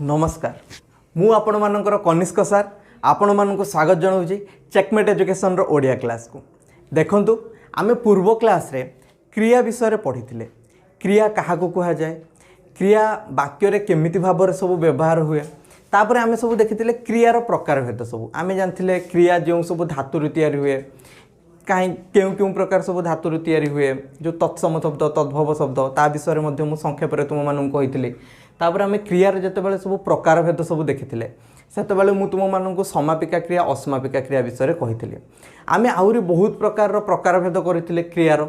नमस्कार मु आपण मानकर कनिष्क सार आपण मानक स्वागत जनाऊँगी चेकमेट एजुकेशन ओडिया क्लास को। देखंतु आमे पूर्व क्लास रे क्रिया विषय पढ़ी क्रिया क्या कह जाए क्रिया वाक्य केमिति भाव सब व्यवहार हुए तापर आमे सब देखी क्रियार प्रकार भेद सब आमे जानते क्रिया जो सब धातु तैयारी हुए कहीं क्यों क्यों प्रकार सब धातु तैयारी हुए जो तत्सम शब्द तद्भव शब्द ता विषय में संक्षेप में तुम मानू कही तापर आम क्रियार जिते सब प्रकार भेद सब देखी से तुम मानू समापिका क्रिया अस्मापिका क्रिया विषय कही आम आहरी बहुत प्रकार भेद करते क्रियार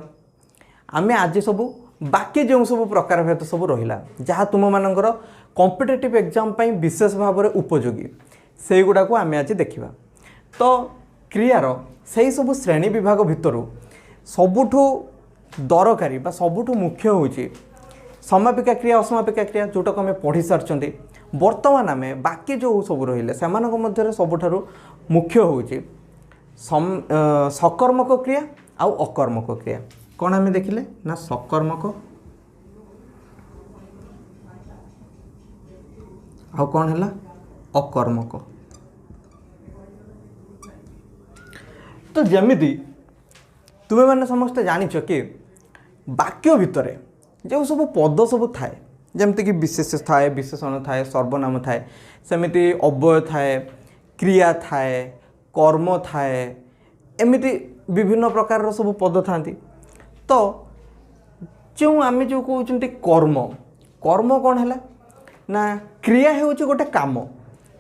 आम आज सब बाकी जो सब प्रकार भेद सब रहा जहाँ तुम मानकर कॉम्पिटिटिव एग्जाम विशेष भाव में उपयोगी से गुड़ाक आम आज देखा। तो क्रियार से सब श्रेणी विभाग भितर सबुठु दरकारी सबुठु मुख्य होची समापिका क्रिया अस्मापिका क्रिया जोटाक आम पढ़ी सारी बर्तमान आम बाकी जो सब रही से मध्य सबुठारु मुख्य होची सकर्मक क्रिया आउ अकर्मक क्रिया। कौन आम देखिले ना सकर्मक आउ कौन है अकर्मक। तो जमीदी तुम्हें मैंने समस्ते जानिछ कि वाक्य भितर जो सब पद सब थाए जमती कि विशेष थाए विशेषण थाए सर्वनाम थाए सेमिति अव्यय थाए क्रिया थाए कर्म थाए एमिति विभिन्न प्रकार सब पद था। तो जो आम जो कहते कर्म कर्म कौन है ना क्रिया हो गोटे काम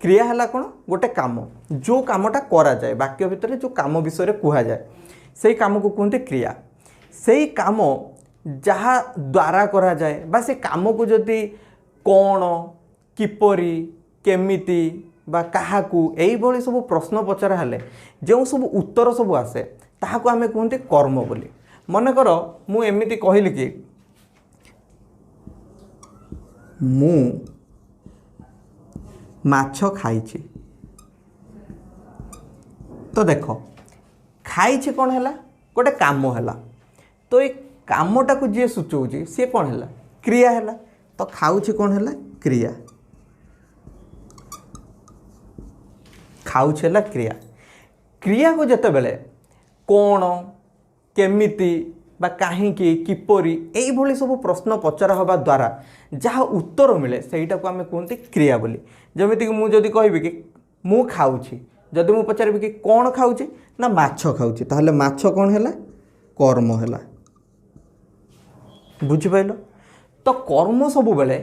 क्रिया है कौन गोटे काम जो कामटा करा जाए वाक्य भितर जो काम विषय कह जाए से काम को कहते क्रिया। से काम जहाँ द्वारा करा जाए बा से काम को जदि कौन किपरि केमिति बा काहाकू एई भली सब प्रश्न पचरा हेले जो सब उत्तर सब आसे ताहाको आमे कहते कर्म बोली। मन कर मु एमिति कहली कि मु माछ खाइछि तो देख खाइछि कौन है गोटे काम है तो ये कामटा को जी सूचौछि सी कौन है क्रिया है तो खाऊछि कौन है क्रिया खाऊछि है क्रिया। क्रिया को जिते बेले कौन केमिति बा काहींकी किपरि एई भली सब प्रश्न पचरा हवा द्वारा जहाँ उत्तर मिले सेटा को आम कहते क्रिया बोली। जमीती मुझे कहबी कि मु खाऊछि जदि मु पचारि कि कौन खाऊछि ना माछ खाऊछि ताहले माछ कौन है कर्म है बुझिपाइल। तो कर्म सब बेले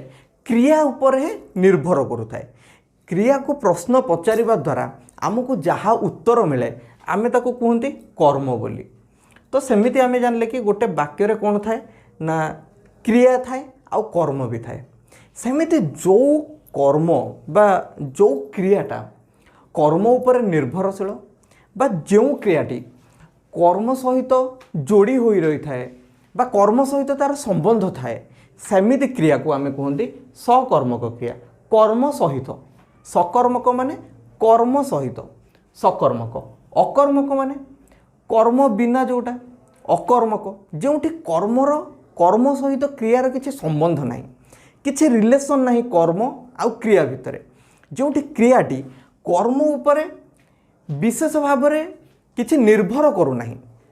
क्रिया उपर निर्भर करुଥାଏ क्रिया को प्रश्न पचारिबा द्वारा आमको जहाँ उत्तर मिले आमे ताको कहते कर्म बोली। तो सेमिति आमे जानले कि गोटे वाक्य कौन थाए ना क्रिया थाए आउ कर्म भी थाए सेमिति जो कर्म बा जो क्रियाटा कर्म उपर निर्भरशील बा जो क्रियाटी कर्म सहित जोड़ी हो रही थाए बा कर्म सहित तार संबंध थाए सेमिति क्रिया को आमे कहते सकर्मक क्रिया। कर्म सहित सकर्मक माने कर्म सहित सकर्मक अकर्मक माने कर्म बिना जोटा अकर्मक जोटी कर्मर कर्म सहित क्रियार किसी संबंध नहीं किसी रिलेशन नहीं कर्म आउ क्रिया भितर जोटी क्रियाटी कर्म उपरे विशेष भाव में किसी निर्भर करूना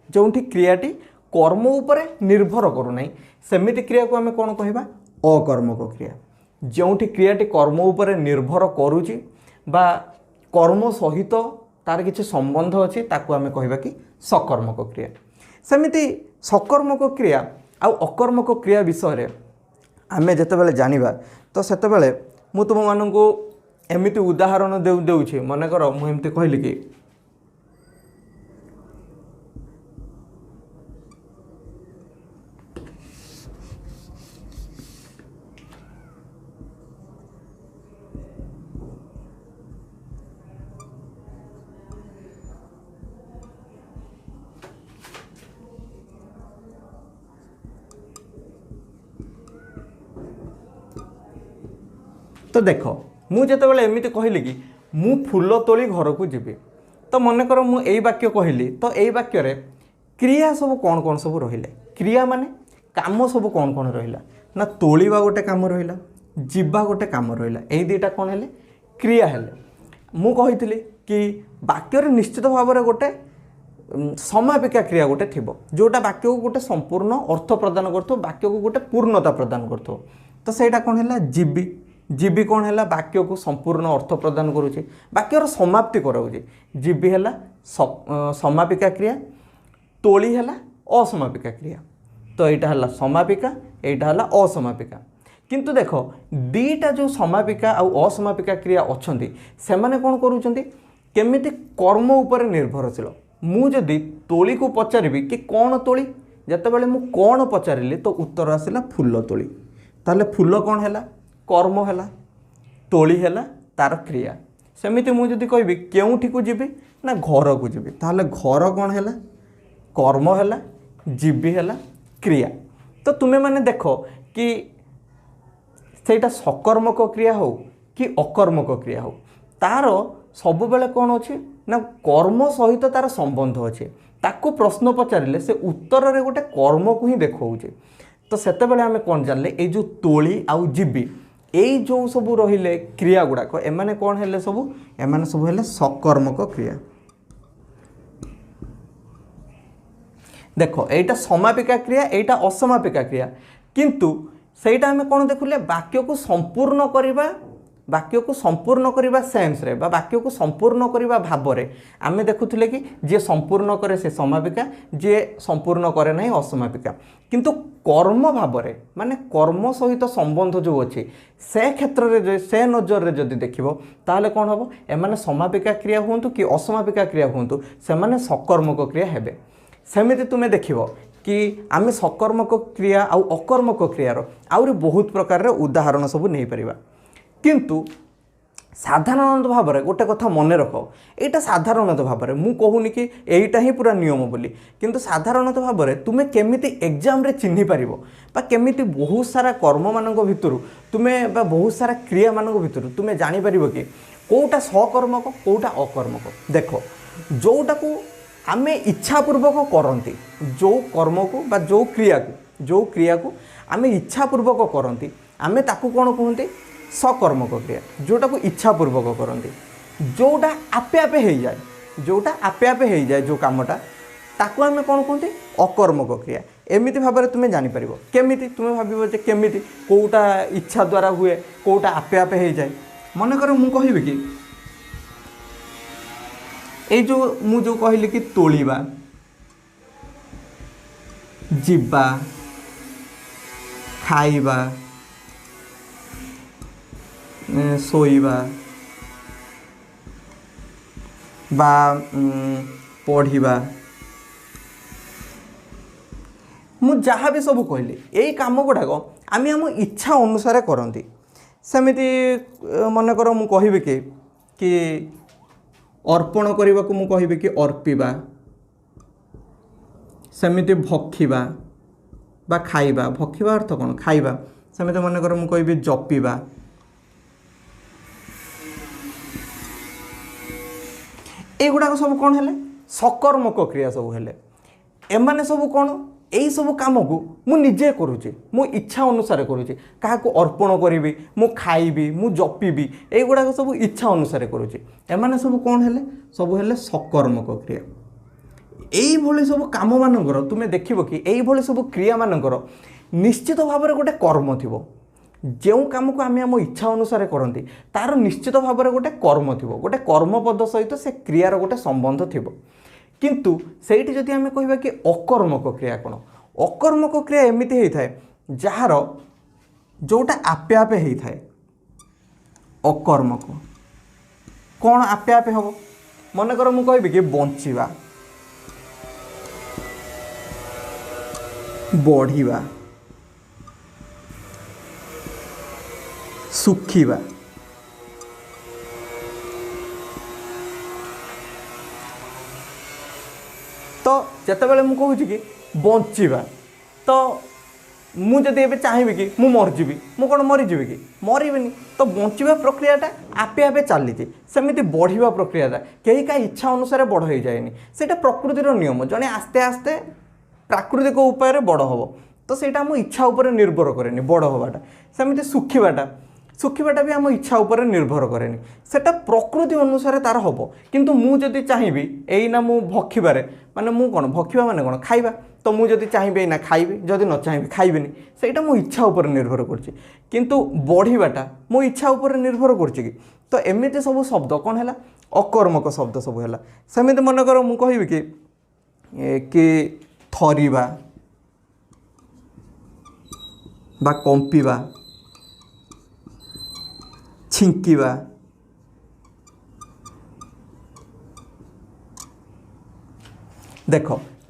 जोटी क्रियाटी कर्म उपरे निर्भर करूना सेमिति क्रिया को आम कौन कहवा अकर्मक क्रिया। जोटी क्रियाटी कर्म उपरे निर्भर करुची बा कर्म सहित तार किसी संबंध अच्छी ताकू आम कहवा कि सकर्मक क्रिया। सेमिति सकर्मक क्रिया आउ अकर्मक क्रिया विषय आमे जेतेबेले जानिबा तो सेतेबेले मु तुम मानू एमिति उदाहरण देउछि मन कर मु एमती कहली कि तो देख मुझे एमती कहली कि मु फूल तोली घर को जीवी तो मन कर मु एई वाक्य कहली तो एई वाक्य रे क्रिया सब कौन कौन सब रहिले क्रिया माने काम सब कौन कौन रहिला ना तोलिबा गोटे काम रहिला जीवा गोटे काम रहा यही दुईटा कौन है क्रिया है मु कही कि वाक्यर निश्चित भाव में गोटे समापिका क्रिया गोटे थी जोटा वाक्य को गोटे संपूर्ण अर्थ प्रदान कर वाक्य को गोटे पूर्णता प्रदान कर तो सहीटा कौन है जीवी जीवी कौन है वाक्य को संपूर्ण अर्थ प्रदान करुचे वाक्यर समाप्ति कराऊे जीवी है समापिका क्रिया तोली है असमापिका क्रिया तो यहाँ है समापिका यहाँ है असमापिका किंतु देख दीटा जो समापिका आउ असमापिका क्रिया अच्छा से मैंने कौन करुँच केमिति कर्म उपर निर्भरशील मुझे तोली को पचारि कि कौन तोली जितेबाला मु कौन पचारि तो उत्तर आसला फूल तोली ताले फूल कौन है कर्म है तोली है तार क्रिया सेमिति मुझे कहि केउठी को जीवी ना घर को जीवी ताले घर कौन है कर्म है जीवी है क्रिया तो तुम्हें माने देख कि सेटा सकर्मक क्रिया हो कि अकर्मक क्रिया हो तार सब बेले कौन अच्छे ना कर्म सहित तार संबंध अच्छे ताको प्रश्न पचारे से उत्तर रे गोटे कर्म को ही देखौचे तो सेते बेले आमे कौन जानले ए जो तोली आउ जीवी एई जो सब रहिले क्रिया गुड़ाक एमाने कौन हेले सब एमाने सब हेले सकर्मक क्रिया देखो एटा समापिका क्रिया एटा असमापिका क्रिया किंतु सेटा आमे कौन देखुले वाक्य को संपूर्ण करने सेन्स रे वाक्य को संपूर्ण करने भाव में आमे देखुले कि जे संपूर्ण करे से समापिका जे संपूर्ण करे नहीं असमापिका किंतु कर्म भाव में माने कर्म सहित संबंध जो अच्छे से क्षेत्र रे से नजर रे जदि देखिबो ताहले कौन हम एमाने समापिका क्रिया हुंतु कि असमापिका क्रिया हुंतु से माने सकर्मक क्रिया हेबे सेमिति तुमे देखिबो कि आमे सकर्मक क्रिया आउ अकर्मक क्रियार आउरी बहुत प्रकार रे उदाहरण सब नहीं परिबा किंतु साधारण भाव में गोटे कथा मन रख यहाँ साधारण भाव में मुझे कहूनी कि यहीटा ही पूरा नियम बोली किंतु साधारण भाव में तुम्हें केमिति एग्जाम रे चिन्हि पारिबो बा केमिति बहुत सारा कर्म मान भितर तुम्हें बहुत सारा क्रिया मान भितर तुम्हें जापर कि कौटा सकर्मक कौटा अकर्मक देख जोटा को आमे इच्छापूर्वक करती जो कर्म को बा जो क्रिया को आमे इच्छापूर्वक करती आमे ताकू कौन कहते सकर्मक क्रिया जोटा को इच्छापूर्वक करती जोटा आपे आपे हो जाए जोटा आपे आपे हो जाए जो कामटा ताकू आमे कौन कहते अकर्मक क्रिया एमिति भाव में तुम्हें जापर केमिति तुम्हें भाव जे केमिति कौटा इच्छा द्वारा हुए कौटा आपे आपे हो जाए मन कर मु कहबी कि ए जो मुझे कहली कि तोलिबा जीवा खाइबा सोइबा बा पढ़िबा मु जहाँ भी सब कहली यही काम गुड़ाक आम आम इच्छा अनुसार करती सेमिति मन कर मु कहबी कि अर्पण करने को मुझे कि अर्पिबा सेमिति भक्षिबा बा खाइबा भक्षिबा अर्थ कौन खाइबा सेमिति मन कर मुझे जपिबा एगुड़ाक सब कौन है सकर्मक क्रिया सब है एमाने सब कौन यही सब कम को मु निजे करुचे मो इच्छा अनुसार करुचे क्या अर्पण करी मु खाइबी मु जपिबी एगुड़ाक सब इच्छा अनुसार करुचे एमाने सब कौन है सब है सकर्मक क्रिया यही भली सब काम मानकर तुम देखिब कि यही भली सब क्रिया मानकर निश्चित भाव में गोटे कर्म थी जो कम को आम आम इच्छा अनुसार करती तार निश्चित भाव में गोटे कर्म थी गोटे कर्मपद सहित से क्रियार गोटे संबंध थी किंतु सेठी जदि आम कहबा कि अकर्मक क्रिया कौन अकर्मक क्रिया एमती होता है जार जोटा आपे आपे होता है अकर्मक कौन आपे आपे हम मन कर मु कहबी कि बंचिबा बढ़िबा सुखिबा तो जितेबाला मु कहूँ कि बंचिबा तो मुझे एवं चाहिए कि मु मरजीबी मु कौन मरीजी कि मरबी तो बंचिबा प्रक्रियाटा आपे आपे चली सेमती बढ़िया प्रक्रियाटा कहीं का इच्छा अनुसार बड़ हो जाए से प्रकृतिर नियम जड़े आस्ते आस्ते प्राकृतिक उपाय बड़ हम तो ସେଇଟା ଆମ ଇଚ୍ଛା ଉପରେ ନିର୍ଭର କରେନି ବଡ଼ ହେବାଟା। ସେମିତି ଶୁଖିବାଟା ବି ଆମ ଇଚ୍ଛା ଉପରେ ନିର୍ଭର କରେନି, ସେଟା ପ୍ରକୃତି ଅନୁସାରେ ତାର ହେବ। କିନ୍ତୁ ମୁଁ ଯଦି ଚାହିଁବି ଏଇନା ମୁଁ ଭକ୍ଷିବାରେ ମାନେ ମୁଁ କ'ଣ ଭକ୍ଷିବା ମାନେ କ'ଣ ଖାଇବା, ତ ମୁଁ ଯଦି ଚାହିଁବି ଏଇନା ଖାଇବି, ଯଦି ନ ଚାହିଁବି ଖାଇବିନି, ସେଇଟା ମୋ ଇଚ୍ଛା ଉପରେ ନିର୍ଭର କରୁଛି। କିନ୍ତୁ ବଢ଼ିବାଟା ମୋ ଇଚ୍ଛା ଉପରେ ନିର୍ଭର କରୁଛି କି? ତ ଏମିତି ସବୁ ଶବ୍ଦ କ'ଣ ହେଲା, ଅକର୍ମକ ଶବ୍ଦ ସବୁ ହେଲା। ସେମିତି ମନେକର ମୁଁ କହିବି କି ଥରିବା ବା କମ୍ପିବା, ଛିଙ୍କିବା, ଦେଖ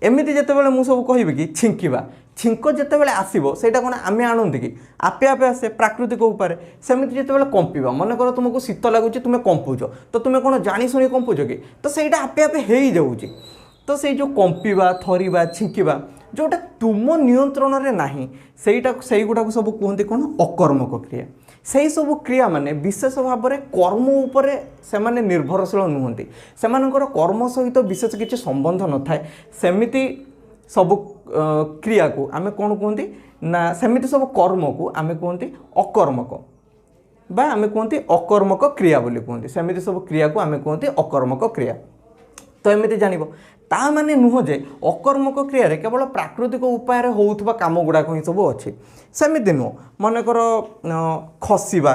ଏମିତି ଯେତେବେଳେ ମୁଁ ସବୁ କହିବି କି ଛିଙ୍କିବା, ଛିଙ୍କ ଯେତେବେଳେ ଆସିବ ସେଇଟା କ'ଣ ଆମେ ଆଣନ୍ତି କି? ଆପେ ଆପେ ଆସେ ପ୍ରାକୃତିକ ଉପାୟରେ। ସେମିତି ଯେତେବେଳେ କମ୍ପିବା, ମନେକର ତୁମକୁ ଶୀତ ଲାଗୁଛି, ତୁମେ କମ୍ପୁଛ, ତ ତୁମେ କ'ଣ ଜାଣିଶୁଣି କମ୍ପୁଛ କି? ତ ସେଇଟା ଆପେ ଆପେ ହେଇଯାଉଛି। ତ ସେଇ ଯେଉଁ କମ୍ପିବା, ଥରିବା, ଛିଙ୍କିବା ଯେଉଁଟା ତୁମ ନିୟନ୍ତ୍ରଣରେ ନାହିଁ, ସେଇଗୁଡ଼ାକୁ ସବୁ କୁହନ୍ତି କ'ଣ, ଅକର୍ମକ କ୍ରିୟା। ସେହି ସବୁ କ୍ରିୟା ମାନେ ବିଶେଷ ଭାବରେ କର୍ମ ଉପରେ ସେମାନେ ନିର୍ଭରଶୀଳ ନୁହନ୍ତି, ସେମାନଙ୍କର କର୍ମ ସହିତ ବିଶେଷ କିଛି ସମ୍ବନ୍ଧ ନଥାଏ। ସେମିତି ସବୁ କ୍ରିୟାକୁ ଆମେ କ'ଣ କୁହନ୍ତି ନା, ସେମିତି ସବୁ କର୍ମକୁ ଆମେ କୁହନ୍ତି ଅକର୍ମକ, ବା ଆମେ କୁହନ୍ତି ଅକର୍ମକ କ୍ରିୟା ବୋଲି କୁହନ୍ତି। ସେମିତି ସବୁ କ୍ରିୟାକୁ ଆମେ କୁହନ୍ତି ଅକର୍ମକ କ୍ରିୟା। ତ ଏମିତି ଜାଣିବ, ତା ମାନେ ନୁହଁ ଯେ ଅକର୍ମକ କ୍ରିୟାରେ କେବଳ ପ୍ରାକୃତିକ ଉପାୟରେ ହେଉଥିବା କାମ ଗୁଡ଼ାକ ହିଁ ସବୁ ଅଛି, ସେମିତି ନୁହଁ। ମନେକର ଖସିବା,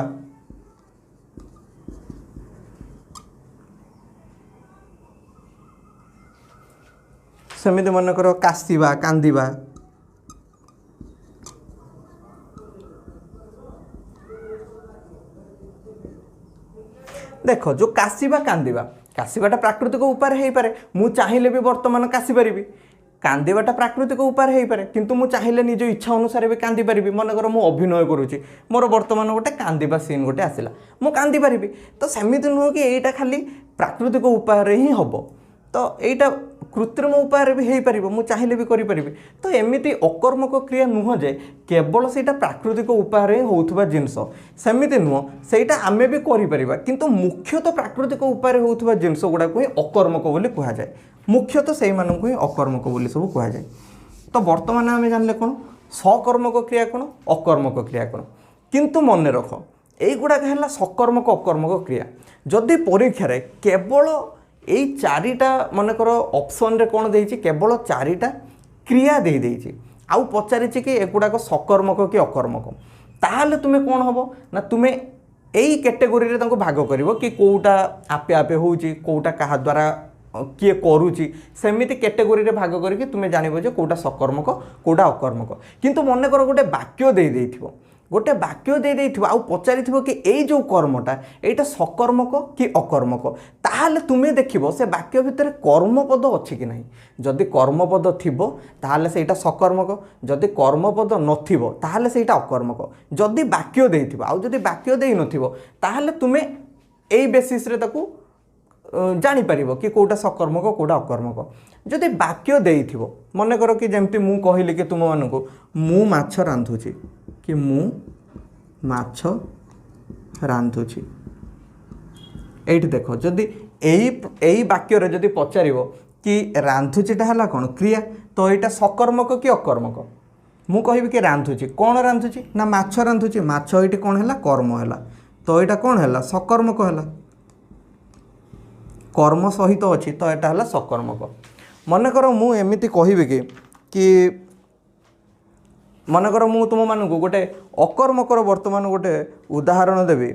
ସେମିତି ମନେକର କାଶିବା, କାନ୍ଦିବା, ଦେଖ ଯେଉଁ କାଶିବାଟା ପ୍ରାକୃତିକ ଉପାୟରେ ହେଇପାରେ, ମୁଁ ଚାହିଁଲେ ବି ବର୍ତ୍ତମାନ କାଶିପାରିବି। କାନ୍ଦିବାଟା ପ୍ରାକୃତିକ ଉପାୟରେ ହେଇପାରେ, କିନ୍ତୁ ମୁଁ ଚାହିଁଲେ ନିଜ ଇଚ୍ଛା ଅନୁସାରେ ବି କାନ୍ଦିପାରିବି। ମନେକର ମୁଁ ଅଭିନୟ କରୁଛି, ମୋର ବର୍ତ୍ତମାନ ଗୋଟେ କାନ୍ଦିବା ସିନ୍ ଗୋଟେ ଆସିଲା, ମୁଁ କାନ୍ଦିପାରିବି। ତ ସେମିତି ନୁହଁ କି ଏଇଟା ଖାଲି ପ୍ରାକୃତିକ ଉପାୟରେ ହିଁ ହେବ, ତ ଏଇଟା କୃତ୍ରିମ ଉପାୟରେ ବି ହେଇପାରିବ, ମୁଁ ଚାହିଁଲେ ବି କରିପାରିବି। ତ ଏମିତି ଅକର୍ମକ କ୍ରିୟା ନୁହଁ ଯେ କେବଳ ସେଇଟା ପ୍ରାକୃତିକ ଉପାୟରେ ହିଁ ହେଉଥିବା ଜିନିଷ, ସେମିତି ନୁହଁ। ସେଇଟା ଆମେ ବି କରିପାରିବା, କିନ୍ତୁ ମୁଖ୍ୟତଃ ପ୍ରାକୃତିକ ଉପାୟରେ ହେଉଥିବା ଜିନିଷ ଗୁଡ଼ାକୁ ହିଁ ଅକର୍ମକ ବୋଲି କୁହାଯାଏ। ମୁଖ୍ୟତଃ ସେଇମାନଙ୍କୁ ହିଁ ଅକର୍ମକ ବୋଲି ସବୁ କୁହାଯାଏ। ତ ବର୍ତ୍ତମାନ ଆମେ ଜାଣିଲେ କ'ଣ ସକର୍ମକ କ୍ରିୟା କ'ଣ, ଅକର୍ମକ କ୍ରିୟା କ'ଣ। କିନ୍ତୁ ମନେ ରଖ, এইগুড়াক ହେଲା সকর্মক অকর্মক ক্রিয়া। যদি পরীক্ষায় কেবল এই চারিটা মনেকর অপশনরে কোণ দিয়েছি, কেবল চারিটা ক্রিয়া দিয়ে দিয়েছি, আউ পচারিছি কি এগুড়াক সকর্মক কি অকর্মক, তাহলে তুমি কোণ হব না তুমি এই ক্যাটেগোরিরে তাকে ভাগ করিব কি কোউটা আপে আপে হচ্ছে, কোউটা কাহা দ্বারা কিଏ କରୁଛି, ସେମିତି କ୍ୟାଟେଗୋରିରେ ଭାଗ କରିକି ତୁମେ ଜାଣିବ ଯେ କେଉଁଟା ସକର୍ମକ କେଉଁଟା ଅକର୍ମକ। କିନ୍ତୁ ମନେକର ଗୋଟେ ବାକ୍ୟ ଦେଇଦେଇଥିବ ଆଉ ପଚାରିଥିବ କି ଏଇ ଯେଉଁ କର୍ମଟା ଏଇଟା ସକର୍ମକ କି ଅକର୍ମକ, ତାହେଲେ ତୁମେ ଦେଖିବ ସେ ବାକ୍ୟ ଭିତରେ କର୍ମପଦ ଅଛି କି ନାହିଁ। ଯଦି କର୍ମପଦ ଥିବ ତାହେଲେ ସେଇଟା ସକର୍ମକ, ଯଦି କର୍ମପଦ ନଥିବ ତାହେଲେ ସେଇଟା ଅକର୍ମକ। ଯଦି ବାକ୍ୟ ଦେଇଥିବ ଆଉ ଯଦି ବାକ୍ୟ ଦେଇନଥିବ ତାହେଲେ ତୁମେ ଏଇ ବେସିସ୍ରେ ତାକୁ ଜାଣିପାରିବ କି କେଉଁଟା ସକର୍ମକ କେଉଁଟା ଅକର୍ମକ। ଯଦି ବାକ୍ୟ ଦେଇଥିବ, ମନେକର କି ଯେମିତି ମୁଁ କହିଲି କି ତୁମମାନଙ୍କୁ ମୁଁ ମାଛ ରାନ୍ଧୁଛି, କି ମୁଁ ମାଛ ରାନ୍ଧୁଛି, এইটি দেখ যদি এই বাক্যরে যদি পচারিব কি রাঁধুচিটা হল কোণ ক্রিয়া, তো এইটা সকর্মক কি অকর্মক। মু কহিবি কি রাঁধুচি, কোণ রাঁধুচি না মাছ রাঁধুচি, মাছ এইটি কোণ হল কর্ম হল, তো এটা কোণ হল সকর্মক হল, কর্ম সহিত অছি, তো এটা হল সকর্মক। মনেকর মু এমিতি কহিবি কি মনেকর মু তুম মানুষ গোটে অকর্মকর বর্তমান গোটে উদাহরণ দেবি।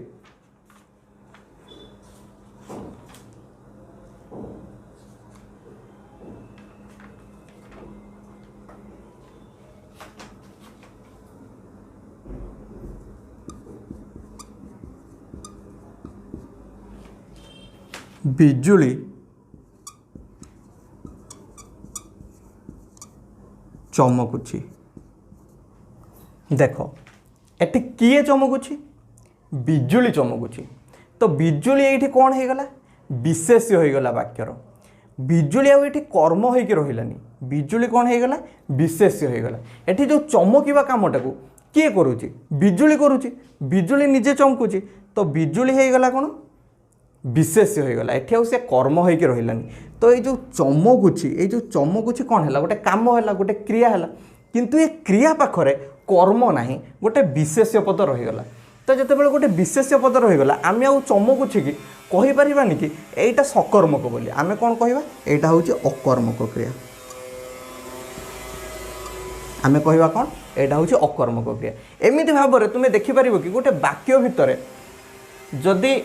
ବିଜୁଳି ଚମକୁଛି। দেখ এটি কিଏ চমকুছি, বিজুଳି চমকুছি। তো বিজুଳି এইটি কোণ হয়েগলা, বিশেষ্য হয়েগলা বাক্যর। বিজুଳି আউ এটি কর্ম হয়েকি রহিলানি, বিজুଳି কোণ হয়েগলা বিশেষ্য হয়েগলা। এটি যে চমকিবা কামটাকে কিଏ করুছি, বিজুଳି করুছি, বিজুଳି নিজে চমকুছি, তো বিজুଳି হয়েগলা কোণ বিশেষ্য হয়েগলা। এটি আউ সে কর্ম হয়েকি রহিলানি। তো এই যে চমকুছি, এই যে চমকুছি কোণ হল, গোটে কাম হল, গোটে ক্রিয়া হল। किंतु ये क्रिया पाखरे कर्म नाही गोटे विशेष्य पद रहीगला। तो जितेबाला गोटे विशेष्य पद रहीगला आम आउ चमकु छिकी कहि परिबानी कि एटा सकर्मक बोली आमे कोन कहबा एटा होची अकर्मक क्रिया। आमे कहबा कोन एटा होची अकर्मक क्रिया। एमिति भाबरे तुमे देखि परिबो कि गोटे वाक्य भितरे जदि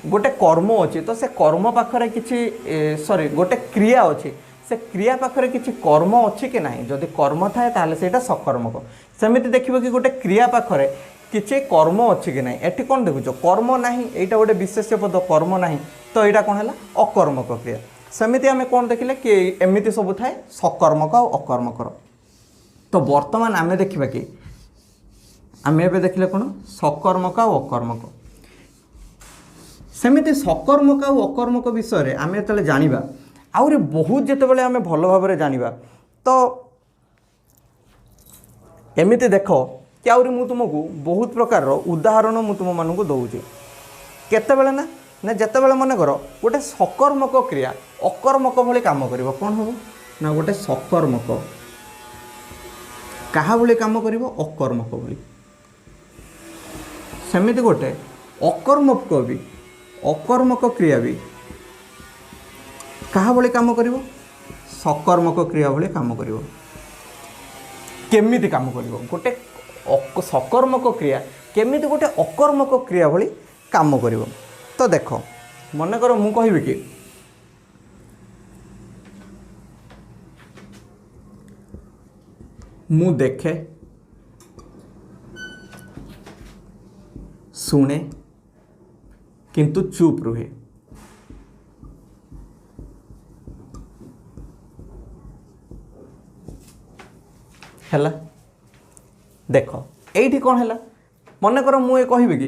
गोटे कर्म अच्छी तो से कर्म पाखरे किछि सॉरी गोटे क्रिया अच्छी से क्रिया पाखरे किछि कर्म अच्छी कि नहीं जदि कर्म थाए ताहले सेटा सकर्मक। सेमिति देखिबो कि गोटे क्रिया पाखरे किछि कर्म अच्छी कि नहीं एठी कोन देखुछो कर्म नाही एटा गोटे विशेष्य पद कर्म नाही तो एटा कोन हला अकर्मक क्रिया। सेमिति आमे कोन देखिले कि एमिति सब थाए सकर्मक और अकर्मकर। तो वर्तमान आमे देखिबा कि आमे एबे देखिले कोन सकर्मक और अकर्मक। सेमिति सकर्मक और अकर्मक विषय आमे जेतेबेले जानिबा आउरे बहुत जेतेबेले आमे भलो भाबरे जानिबा तो एमिति देखो कि आउरी मु तुमको बहुत प्रकार उदाहरण मु तुम मानक दउची केतेबेले ना ना जेतेबेले मन कर गोटे सकर्मक क्रिया अकर्मक भली काम करिवो कोन हो ना गोटे सकर्मक कहा भली काम करिवो अकर्मक भली। सेमिति गोटे अकर्मक क्रिया भी कहा भली काम करिवो सकर्मक क्रिया भली काम करिवो। केमिति काम करिवो गोटे सकर्मक क्रिया केमिति गोटे अकर्मक क्रिया भली काम करिवो। तो देखो मन कर मु कहबी कि मु देखे सुने किंतु चुप रुहे। हैला देख एठी कौन हैला मन कर मु ए कहबी कि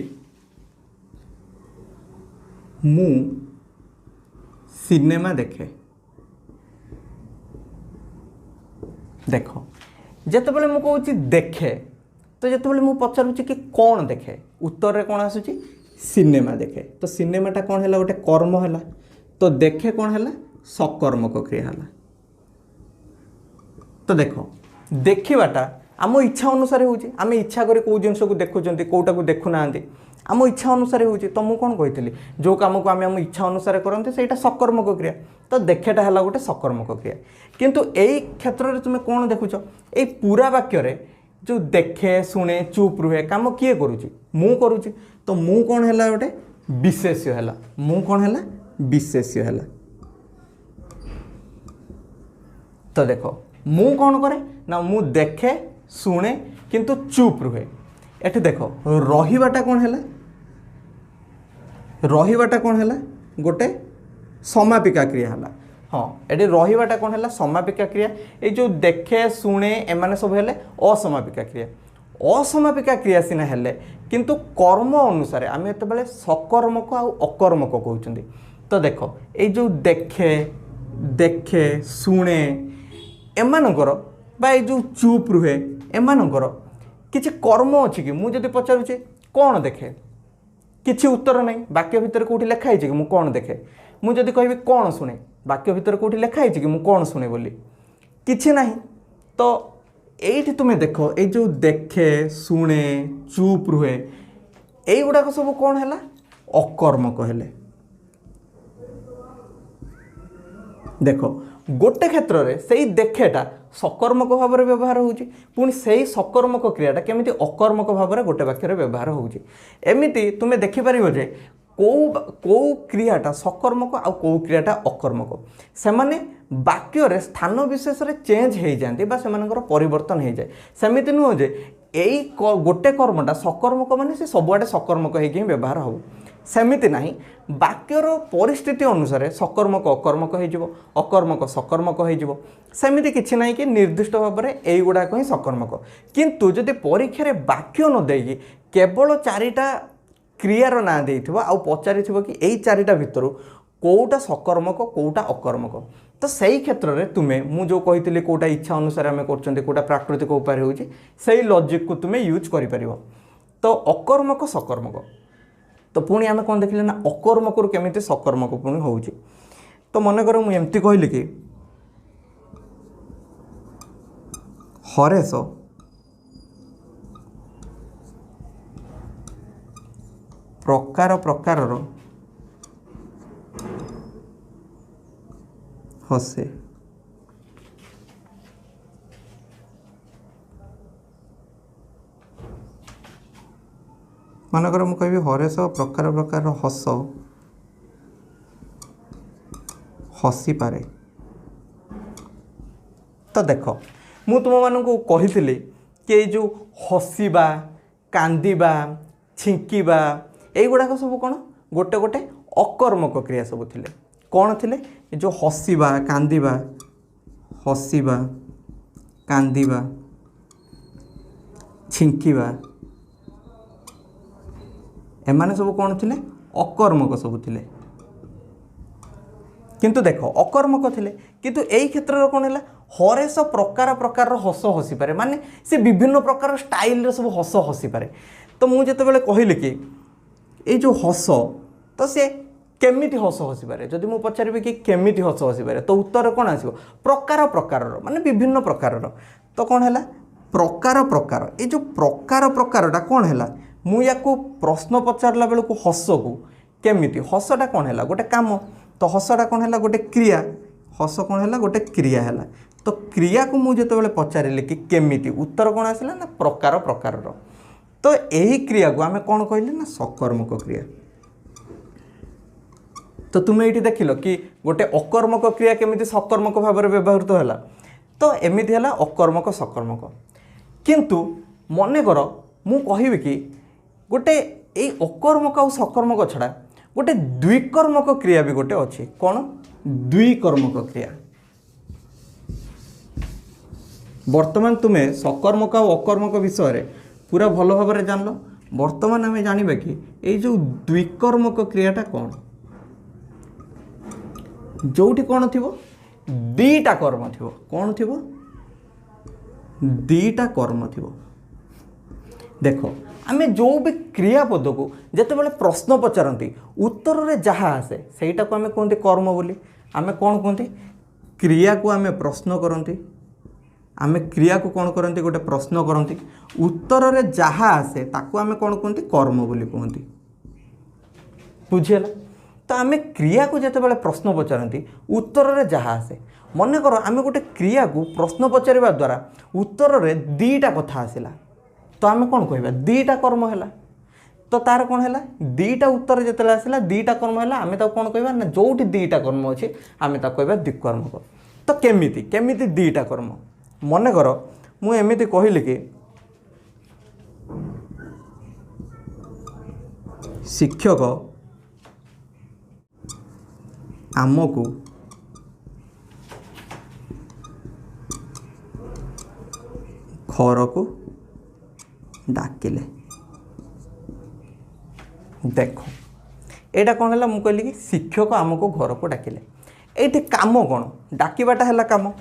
मु सिनेमा देखे। देख जेतेबेले मु कहूची देखे तो जेतेबेले मु पचारुची कि कौन देखे उत्तर रे कौन आसुची सिनेमा देखे। तो सिनेमाटा कौन हैला गोटे कर्म हैला तो देखे कौन हैला सकर्मक क्रिया हैला। तो देखो देखिबाटा आम इच्छा अनुसार होची आमे इच्छा करे को जिनस को देखुचंती कोटा को देखु नांती आम इच्छा अनुसार होची। तो मु कोन कहितली जो काम को आमे आम इच्छा अनुसार करंते सेटा सकर्मक क्रिया तो देखेटा हैला गोटे सकर्मक क्रिया। किंतु एई क्षेत्र रे तुमे कोन देखुचो एई पूरा वाक्य रे जो देखे सुने चुप रुहे काम किए करूची मु करूची। तो मु कोन हैला गोटे विशेष्य हैला मु कोन हैला विशेष्य हैला। तो देखो मु कोन करे ना मु देखे सुने किंतु चुप रुहे। एठी देखो रहिबाटा कोन हैला रहिबाटा कोन हैला गोटे समापिका क्रिया हैला। हाँ एठी रहिबाटा कोन हैला समापिका क्रिया। ए जो देखे सुने एमाने सब हेले असमापिका क्रिया। असमापिका क्रिया सिना हेले किंतु कर्म अनुसार आमे एतबेले सकर्मक आ अकर्मक कहउचंदी। तो देखो ए जो देखे देखे सुने एमानकर बा ए जो चुप रुहे एमानकर किछि कर्म अछि कि मु जदि पचारुचे कोन देखे किछि उत्तर नहीं वाक्य भितर कोठी लेखा है कि मु कोन देखे। मु जदि कहबी कोन सुने वाक्य भितर कोठी लेखा है कि मु कोन सुने बोली किछि नहीं। तो एठी तुमे देखो ए जो देखे सुने चुप रुहे एई गुडा सब कोन हैला अकर्मक हेले। देखो गोटे क्षेत्र रे सेई देखेटा सकर्मक भाव में व्यवहार होउची पुणी सेई सकर्मक क्रियाटा केमिति अकर्मक भाव में गोटे वाक्य रे व्यवहार होउची। एमिति तुमे देखि परिबो जे को क्रियाटा सकर्मक आ को क्रियाटा अकर्मक से माने वाक्य रे स्थान विशेष रे चेंज हो जाती बा सेमानकर परिवर्तन हो जाए। सेमिति नुह जे एई गोटे कर्मटा सकर्मक माने से सबुआडे सकर्मक होइकि व्यवहार हो सेमिति नाही वाक्यर परिस्थिति अनुसार सकर्मक अकर्मक हो अकर्मक सकर्मक हो सेमिति किछि नाही कि निर्दिष्ट भाव में एई गुडाक ही सकर्मक। किंतु जदि परीक्षा वाक्य न देगी केवल चारिटा क्रियार ना देइथिबो आ पचारिथिबो कि एई चारिटा भितरु कोउटा सकर्मक कोउटा अकर्मक तो सही क्षेत्र में तुम्हें मु जो कही कोटा इच्छा अनुसार आम कर कोटा प्राकृतिक उपाय होची सही लॉजिक को तुम्हें यूज कर पारिबो। तो अकर्मक सकर्मक तो पुणी आम कौन देखिले ना अकर्मक केमिति सकर्मक पुणी होउची। तो मन कर मु एमती कहली कि हरेश प्रकार प्रकारर हसे। मनकर मु कहि हरेश प्रकार प्रकार हस हसी पारे। तो देख मु तुम मानू कही कि जो हसवा कांदिबा छिंकिबा एगुड़ाक सब कौन गोटे गोटे अकर्मक क्रिया सब थिले। कौन थिले जो हसवा कांदिबा हसवा कांदिबा छिंकिबा एमाने सब कौन थिले अकर्मक सब थिले। किंतु देख अकर्मक थिले किंतु एई क्षेत्र कौन है हरेश प्रकार प्रकार हस हसी पारे माने से विभिन्न प्रकार स्टाइल सब हस हसी पारे। तो मुझे जिते कहली कि ये जो हस तो सी केमिटी हस हसी पारे जदि मुझे पचारि कि केमिटी हस हसी पारे तो उत्तर कौन आसो प्रकार प्रकार माने विभिन्न प्रकार। तो कौन है प्रकार प्रकार ये जो प्रकार प्रकारटा कौन है मुझे प्रश्न पचारला बेलू हस को केमिटी हसटा कौन है गोटे काम। तो हसटा कौन है गोटे क्रिया हस कौन है गोटे क्रिया है। तो क्रिया को मुझे जो पचारे कि केमिटी उत्तर कौन आसला ना प्रकार प्रकार। तो यही क्रिया को आम कौन कहले ना सकर्मक क्रिया। तो तुम्हें ये देख लो कि गोटे अकर्मक क्रिया केमिति सकर्मक भाव में व्यवहृत है। तो एमती है अकर्मक सकर्मक। किंतु मन कर मु कहि कि गोटे यही अकर्मक और सकर्मक छड़ा गोटे द्विकर्मक क्रिया भी गोटे अच्छी। कौन द्विकर्मक क्रिया। वर्तमान तुम्हें सकर्मक और अकर्मक विषय पूरा भल भाव में जान लो। वर्तमान आम जाना कि ये जो द्विकर्मक क्रियाटा कौन जोटी कौन थी दीटा कर्म थी। कौन थी दीटा कर्म थी। देख आम जो भी क्रियापद को जिते बड़े प्रश्न पचारती उत्तर रे जहाँ आसे सहीटा को आम कहते कर्म बोली। आम कौन कहते क्रिया को आम प्रश्न करती आम क्रिया को कौन करती गोटे प्रश्न करती उत्तर रे जहाँ आसे ताको आम कौन कहते कर्म बोली कहती। बुझीगला। तो आम क्रिया को जिते बड़े प्रश्न पचारती उत्तर रे जहाँ आसे मन कर आम गोटे क्रिया को प्रश्न पचारिबा द्वारा उत्तर रे दीटा कथा आसला तो आम कौन कह दीटा कर्म है। तो तार कौन है दीटा उत्तर जिते आसला दीटा कर्म है आम कौन कह ना जोटी दीटा कर्म अच्छे आम कह द्विकर्मक। तो केमिति केमिति दीटा कर्म मन कर मुझे कहली कि शिक्षक आमको घर को डाकिले। देख एटा कौन है मुझे कहली कि शिक्षक आमको घर को डाकिले। ये काम कौन डाकिबाटा है काम।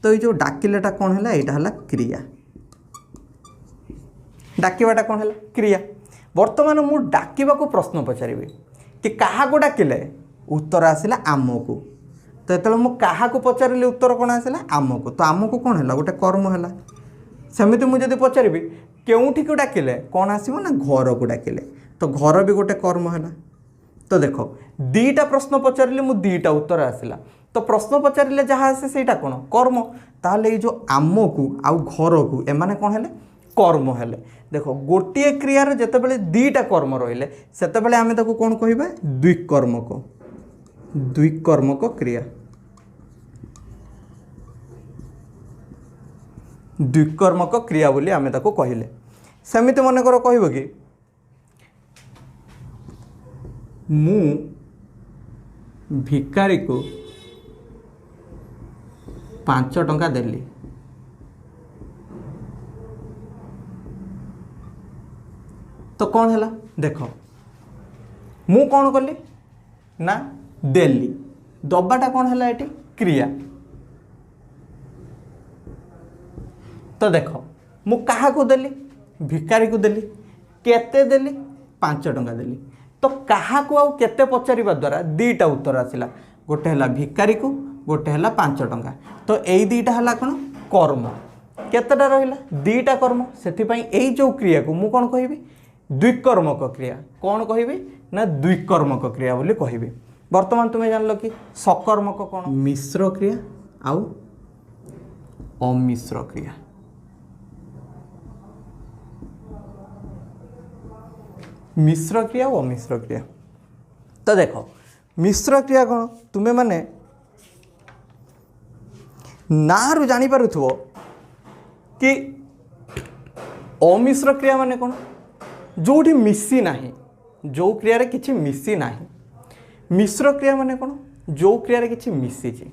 तो ये जो डाकिलेटा कौन है यहाँ है क्रिया। डाकिबाटा कौन है क्रिया। वर्तमान मु डाकिबा को प्रश्न पचारि कि क्या को डाकिले उत्तर आसला आमको। तो ये मु क्या पचारि उत्तर कौन आसला आमको। तो आमको कौन है गोटे कर्म है। सेमती मुझे पचारि केउठी को डाकिले कौन आसो ना घर को डाकिले। तो घर भी गोटे कर्म है। तो देख दीटा प्रश्न पचारि मु दीटा उत्तर आसला। तो प्रश्न पचारे जहाँ आसे से कौन कर्म। ताहले ये जो आम को आउ घर को एमाने कौन है कर्म है। देख गोटे क्रियार जितेबाला दीटा कर्म रहिले सेतेबाला आमे ताको कौन कहबा द्विकर्मक। द्विकर्मक क्रिया। द्विकर्मक क्रिया बोली आमे ताको कहिले। सेमिति मन कर कहब कि मु भिकारी को 5 टंका देली। तो कौन है देख मु कौन कली ना देली। दबाटा कौन है ये क्रिया। तो देख मु कहा को देली भिकारी को देली केते देली 5 टंका देली। तो कहा को आउ केते पचारिबा द्वारा दीटा उत्तर आसिला गोटे है भिकारी को गोटे है 5 टंका। तो यही दीटा है कौन कर्म। केतेटा रहिला दीटा कर्म सेथिपाई एई जो क्रिया को मु कोन कहिबी द्विकर्मक क्रिया कौन कहिबी ना द्विकर्मक क्रिया बोली कहिबी। वर्तमान तुम्हें जानल कि सकर्मक कौन मिश्र क्रिया आउ अमिश्र क्रिया। मिश्र क्रिया और अमिश्र क्रिया तो देखो मिश्र क्रिया कौन तुम्हें माने नारु जानी पारुथबो कि अमिश्र क्रिया माने कौन जोठी मिसी नाही जो क्रिया रे किछि मिसी नाही। मिश्र क्रिया माने कौन जो क्रिया रे किछि मिसी छि।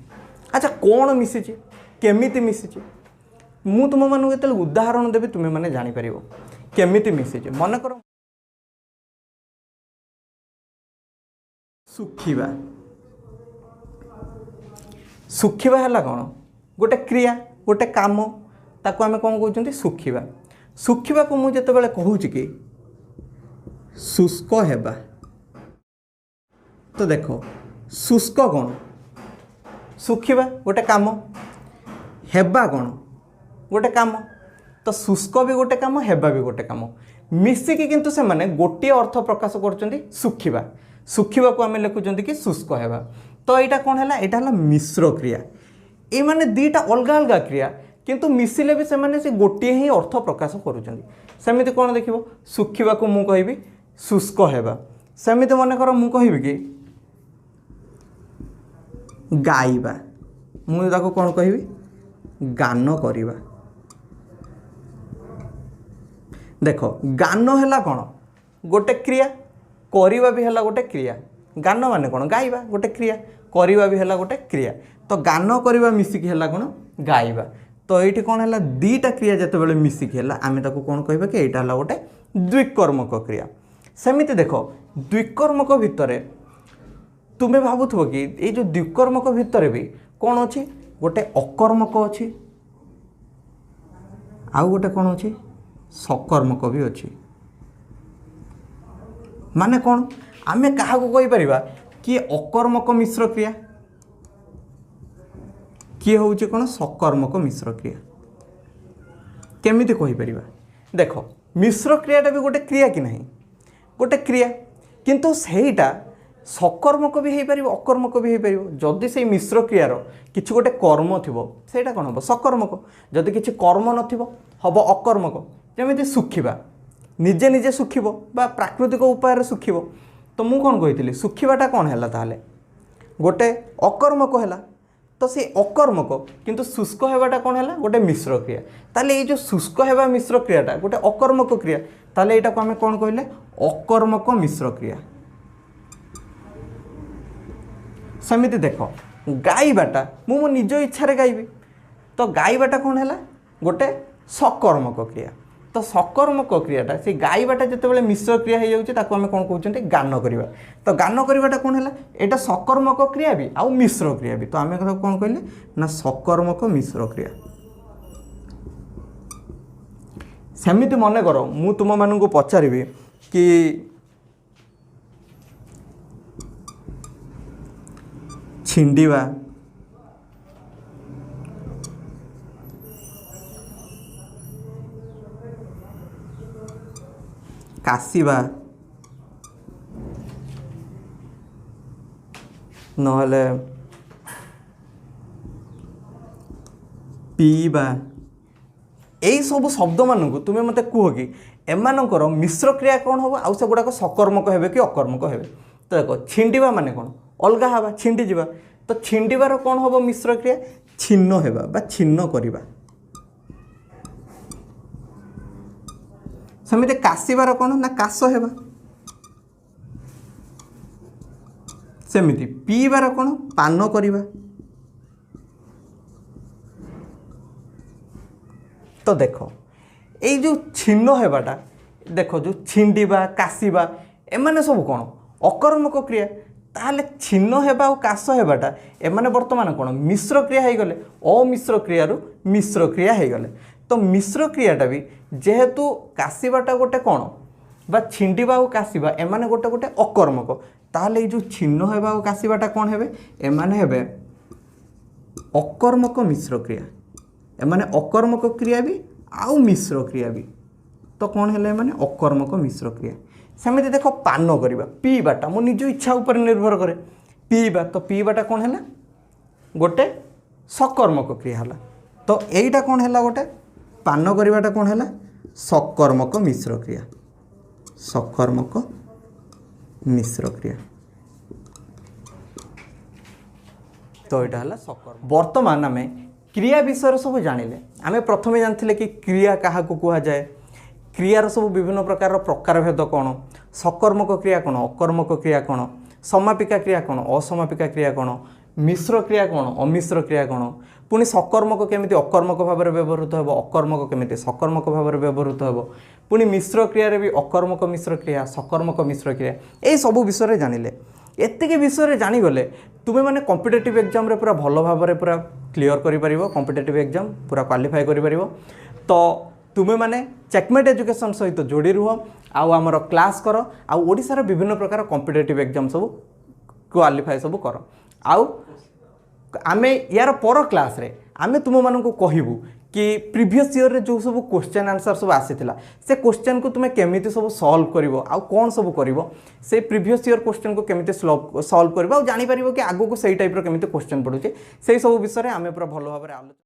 अच्छा कौन मिसी छि केमिति मिसी छि मु तुम मानू केते उदाहरण देबी तुमे माने जानि परिबो केमिति मिसी छि। मन करो सुखिबा सुखिबा हला कौन गोटे क्रिया गोटे काम ताको आमे कौन कहउछंती सुखिबा। सुखिबा को मु जते बेले कहूछि कि शुष्क हेबा तो देखो शुष्क कौन सुखिबा गोटे काम हेबा कौन गोटे काम तो शुष्क भी गोटे काम हेबा भी गोटे काम मिसिकी किंतु से माने गोटे अर्थ प्रकाश करछंती सुखिबा। सुखिबा को आमे लिखुछंती कि शुष्क हेबा तो एटा कौन हैला एटा हैला मिश्र क्रिया। ए माने दीटा अलग अलग क्रिया किंतु मिसिले भी से माने से गोटे ही अर्थ प्रकाश करूछंती। सेमिति कौन देखिबो सुखिबा को मु कहिबी शुष्क हेबा। सेमिति मन कर मु कहिबी कि गाइबा मु ताको कौन कहिबी गान करिबा। देखो गान हैला कौन गोटे क्रिया करिबा भी हैला गोटे क्रिया। गान माने कौन गाइबा गोटे क्रिया करिबा भी हैला गोटे क्रिया तो गान करिबा मिसिकी हैला कौन गाइबा। तो एठी कौन हैला दीटा क्रिया जते बेले मिसिकी हैला आमे ताको कौन कहिबा कि एटा हैला गोटे द्विकर्मक क्रिया। सेमिति देखो द्विकर्मक भितरे तुम्हें भावुथबो कि ये जो द्विकर्मक भितरे भी कौन अच्छी गोटे अकर्मक अच्छी आउ गोटे कौन अच्छी सकर्मक भी अच्छी। माने कौन आमे कहा को कहि परिबा कि अकर्मक मिश्र क्रिया किए होउची कौन सकर्मक मिश्र क्रिया केमिति कहि परिबा। देखो मिश्र क्रियाटा भी गोटे क्रिया कि नहीं गोटे क्रिया किंतु सेहीटा सकर्मक भी हो पार अकर्मक भी हो पार। जदि से मिश्र क्रियार किसी गोटे कर्म थी सेटा कौन हम सकर्मक जदि किसी कर्म नथिबो हम अकर्मक। जमी सुखिबा निजे निजे सुखिबो बा प्राकृतिक उपाय सुखिबो तो मु कौन कही सुखिबाटा कौन है ताहले गोटे अकर्मक है तो से अकर्मक किंतु शुष्क होगाटा कौन है गोटे मिश्र क्रिया। ताले ये जो शुष्क होगा मिश्र क्रियाटा गोटे अकर्मक क्रिया ताले एटा को आमे कौन कहले अकर्मक मिश्र क्रिया। सेमिति देखो गाइबाटा मु निज इच्छा गाइबी तो गाइबाटा कौन है गोटे सकर्मक क्रिया। तो सकर्मक क्रियाटा से गाइबाटा जिते बड़े मिश्र क्रिया हो जाउछि ताको आमे कौन कहउछन्ते गान करिबा। तो गान करिबाटा कौन है एटा सकर्मक क्रिया भी आउ मिश्र क्रिया भी तो आमे कौन कहले ना सकर्मक मिश्र क्रिया। सेमिति मने करो मु तुम मानू पचारि कि छिंडिबा कासिबा नहले पीबा यही सब शब्द मानू तुम्हें मत कह कि एमानकर मिश्र क्रिया कौन हम आउ से गुड़ाक सकर्मक हे कि अकर्मक हे। तो देखो छिंडिबा माने कौन अलग हवा छिंडी जावा तो छिंडिबार कौन हम मिश्र क्रिया छिन्न होगा बा छिन्न करिबा। सेमिति कासिबार कौन ना काश हेबा। सेमिति पीबार कौन पान करिबा। तो देखो ये जो छिन्न होगाटा देखो जो छिंडिबा कासिबा एमाने सब कौन अकर्मक क्रिया ताहले छिन्न होगा और काश होगाटा एमाने वर्तमान कौन मिश्र क्रिया हो गले अमिश्र क्रियारू मिश्र क्रिया हो गले। तो मिश्र क्रियाटा भी जेहेतु कासिबाटा गोटे कौन बा छिंडिबा और कासिबा एमाने गोटे गोटे अकर्मक ताहले ये जो छिन्न होगा और कासिबाटा कौन हेबे एमाने हेबे अकर्मक मिश्र क्रिया। एमाने अकर्मक क्रिया भी आउ मिश्र क्रिया भी तो कौन है माने अकर्मक मिश्र क्रिया सेमती देख पान करवा पीवाटा मो निज इच्छा उपर निर्भर करे पीवा तो पीवाटा कौन है गोटे सकर्मक क्रिया है तो यहीटा कौन है गोटे पान करवाटा कौन है सकर्मक मिश्र क्रिया सकर्मक मिश्र क्रिया तो यहाँ है सकर्म वर्तमान आम क्रिया विषय सब जानिले आम प्रथम जानते कि क्रिया क्या कह जाए क्रियार सब विभिन्न प्रकार प्रकारभेद कौन सकर्मक क्रिया कौन अकर्मक क्रिया कौन समापिका क्रिया कौन असमापिका क्रिया कौन मिश्र क्रिया कौन अमिश्र क्रिया कौन पुणी सकर्मक केमिति अकर्मक भाव में व्यवहृत हो अकर्मक केमिति सकर्मक भाव में व्यवहृत हो पुणी मिश्र क्रिया भी अकर्मक मिश्र क्रिया सकर्मक मिश्र क्रिया यही सब विषय जानिले एतिक विषय जानीगले तुम्हें मैंने कॉम्पिटिटिव एग्जाम रे पूरा भल भाव में पूरा क्लियर कर कॉम्पिटिटिव एग्जाम पूरा क्वालिफाई कर तो तुम्हें मैंने चेकमेट एजुकेशन सहित जोड़ी रुह आउ आमर क्लास कर आउ ओडिशार विभिन्न प्रकार कॉम्पिटिटिव एग्जाम सब क्वालिफाई सब कर आउ आमे यार पर क्लास रे आमे तुम मानक कहबू कि प्रीवियस ईयर रे जो सब क्वेश्चन आंसर सब आसीथिला से क्वेश्चन को तुमे केमिति सब सॉल्व करिवो आउ कोन सब करिवो से प्रीवियस ईयर क्वेश्चन को केमिति सॉल्व करिवो आउ जानि परिवो कि आगो को सही टाइप रो केमिति क्वेश्चन पडुचे सेही सब विषय रे आमे पूरा भलो भाबरे